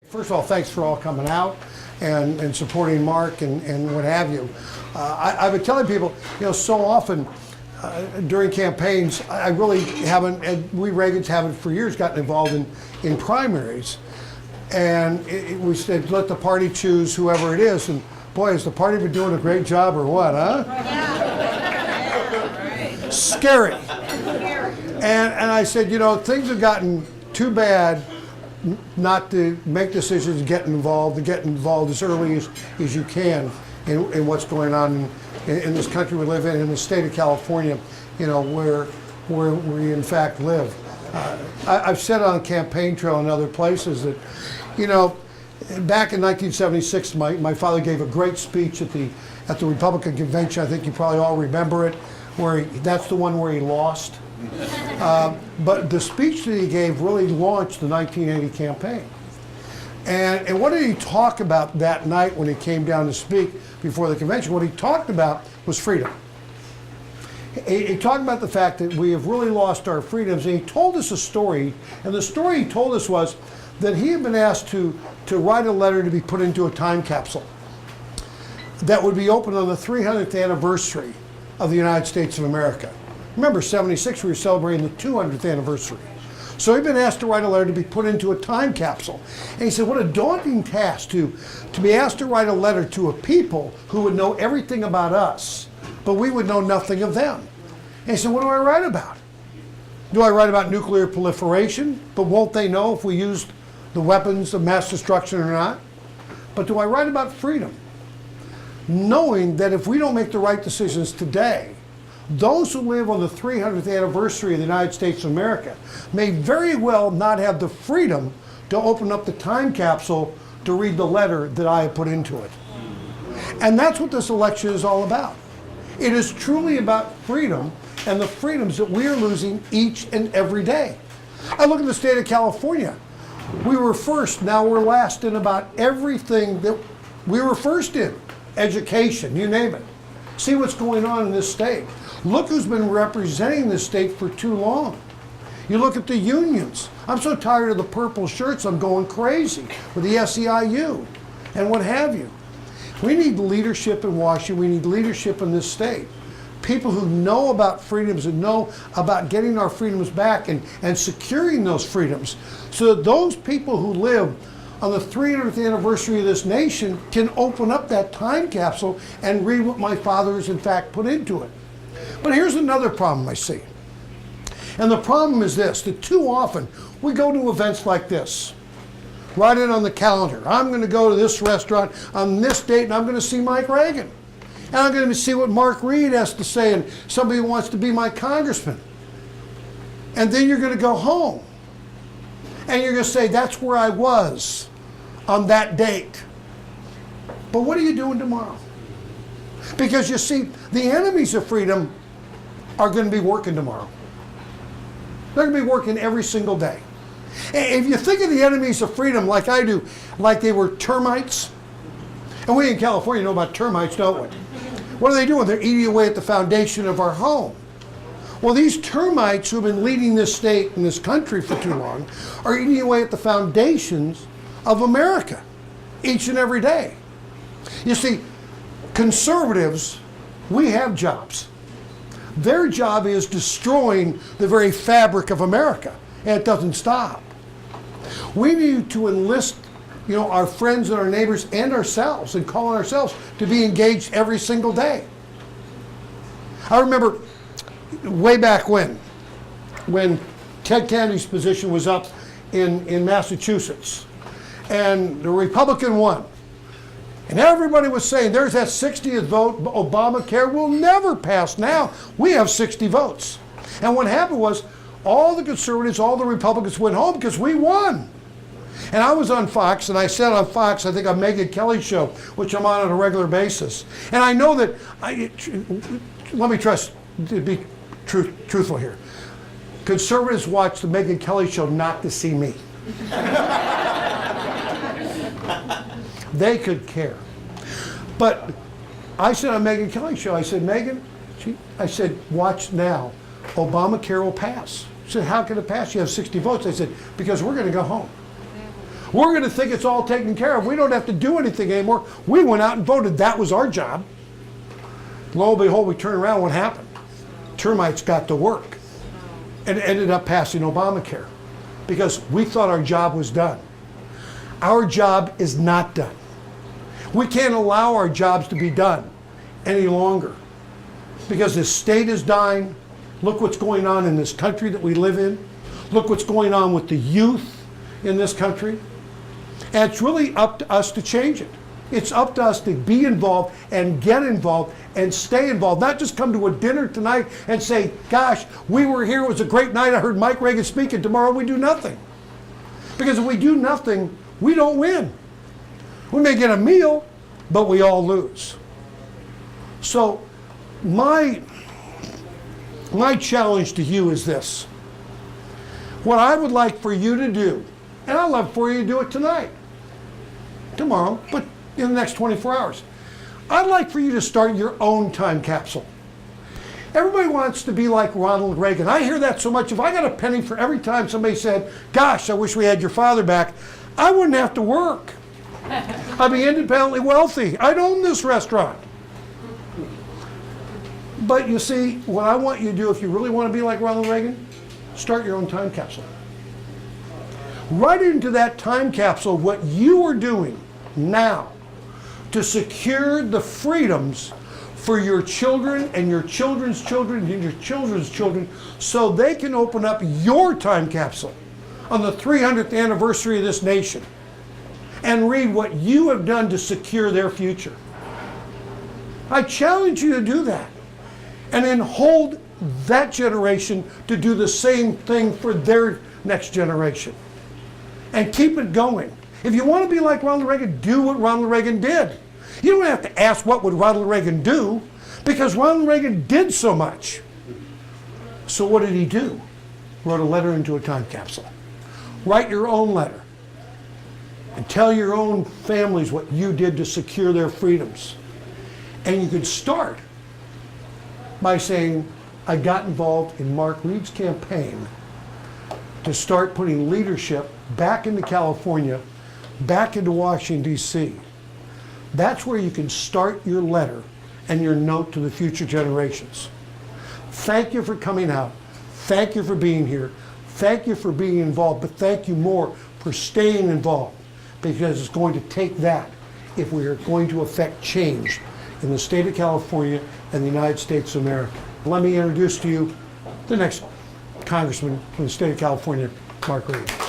First of all, thanks for all coming out and supporting Mark and what have you. I've been telling people, so often during campaigns, I really haven't, and we Reagans haven't for years gotten involved in primaries. And we said, let the party choose whoever it is. And boy, has the party been doing a great job or what, huh? Yeah. Scary. And I said, things have gotten too bad not to make decisions and get involved as early as you can in what's going on in this country we live in the state of California, where we in fact live. I've said on campaign trail and other places that, back in 1976, my father gave a great speech at the Republican convention. I think you probably all remember it, that's the one where he lost. But the speech that he gave really launched the 1980 campaign. And what did he talk about that night when he came down to speak before the convention? What he talked about was freedom. He talked about the fact that we have really lost our freedoms, and he told us a story, and the story he told us was that he had been asked to write a letter to be put into a time capsule that would be opened on the 300th anniversary of the United States of America. Remember, 76, we were celebrating the 200th anniversary. So he'd been asked to write a letter to be put into a time capsule. And he said, what a daunting task to be asked to write a letter to a people who would know everything about us, but we would know nothing of them. And he said, what do I write about? Do I write about nuclear proliferation, but won't they know if we used the weapons of mass destruction or not? But do I write about freedom? Knowing that if we don't make the right decisions today, those who live on the 300th anniversary of the United States of America may very well not have the freedom to open up the time capsule to read the letter that I have put into it. And that's what this election is all about. It is truly about freedom and the freedoms that we are losing each and every day. I look at the state of California. We were first, now we're last in about everything that we were first in. Education, you name it. See what's going on in this state. Look who's been representing this state for too long. You look at the unions. I'm so tired of the purple shirts, I'm going crazy with the SEIU and what have you. We need leadership in Washington. We need leadership in this state. People who know about freedoms and know about getting our freedoms back and securing those freedoms so that those people who live on the 300th anniversary of this nation can open up that time capsule and read what my father has in fact put into it. But here's another problem I see. And the problem is this, that too often we go to events like this. Write it on the calendar. I'm going to go to this restaurant on this date and I'm going to see Mike Reagan. And I'm going to see what Mark Reed has to say and somebody who wants to be my congressman. And then you're going to go home. And you're going to say, that's where I was on that date. But what are you doing tomorrow? Because you see, the enemies of freedom are going to be working tomorrow. They're going to be working every single day. If you think of the enemies of freedom like I do, like they were termites, and we in California know about termites, don't we? What are they doing? They're eating away at the foundation of our home. Well, these termites who have been leading this state and this country for too long are eating away at the foundations of America each and every day. You see, conservatives, we have jobs. Their job is destroying the very fabric of America, and it doesn't stop. We need to enlist, our friends and our neighbors and ourselves and call on ourselves to be engaged every single day. I remember way back when Ted Kennedy's position was up in Massachusetts, and the Republican won. And everybody was saying, there's that 60th vote, Obamacare will never pass now. We have 60 votes. And what happened was, all the conservatives, all the Republicans went home because we won. And I was on Fox, and I said on Fox, I think on Megyn Kelly's show, which I'm on a regular basis. And I know that, let me try to be truthful here. Conservatives watch the Megyn Kelly show not to see me. They could care. But I said on Megyn Kelly's show, I said, Megyn, I said, watch now. Obamacare will pass. She said, how can it pass? You have 60 votes. I said, because we're going to go home. We're going to think it's all taken care of. We don't have to do anything anymore. We went out and voted. That was our job. Lo and behold, we turn around, what happened? Termites got to work and ended up passing Obamacare because we thought our job was done. Our job is not done. We can't allow our jobs to be done any longer because this state is dying. Look what's going on in this country that we live in. Look what's going on with the youth in this country. And it's really up to us to change it. It's up to us to be involved and get involved and stay involved. Not just come to a dinner tonight and say, gosh, we were here, it was a great night, I heard Mike Reagan speak, and tomorrow we do nothing. Because if we do nothing, we don't win. We may get a meal, but we all lose. So my challenge to you is this. What I would like for you to do, and I'd love for you to do it tonight, tomorrow, but in the next 24 hours. I'd like for you to start your own time capsule. Everybody wants to be like Ronald Reagan. I hear that so much. If I got a penny for every time somebody said, gosh, I wish we had your father back, I wouldn't have to work. I'd be independently wealthy. I'd own this restaurant. But you see, what I want you to do, if you really want to be like Ronald Reagan, start your own time capsule. Write into that time capsule what you are doing now to secure the freedoms for your children and your children's children and your children's children so they can open up your time capsule on the 300th anniversary of this nation and read what you have done to secure their future. I challenge you to do that and then hold that generation to do the same thing for their next generation and keep it going. If you want to be like Ronald Reagan, do what Ronald Reagan did. You don't have to ask what would Ronald Reagan do because Ronald Reagan did so much. So what did he do? Wrote a letter into a time capsule. Write your own letter and tell your own families what you did to secure their freedoms. And you could start by saying, I got involved in Mark Reed's campaign to start putting leadership back into California, back into Washington, D.C. That's where you can start your letter and your note to the future generations. Thank you for coming out. Thank you for being here. Thank you for being involved, but thank you more for staying involved because it's going to take that if we are going to affect change in the state of California and the United States of America. Let me introduce to you the next Congressman from the state of California, Mark Reagan.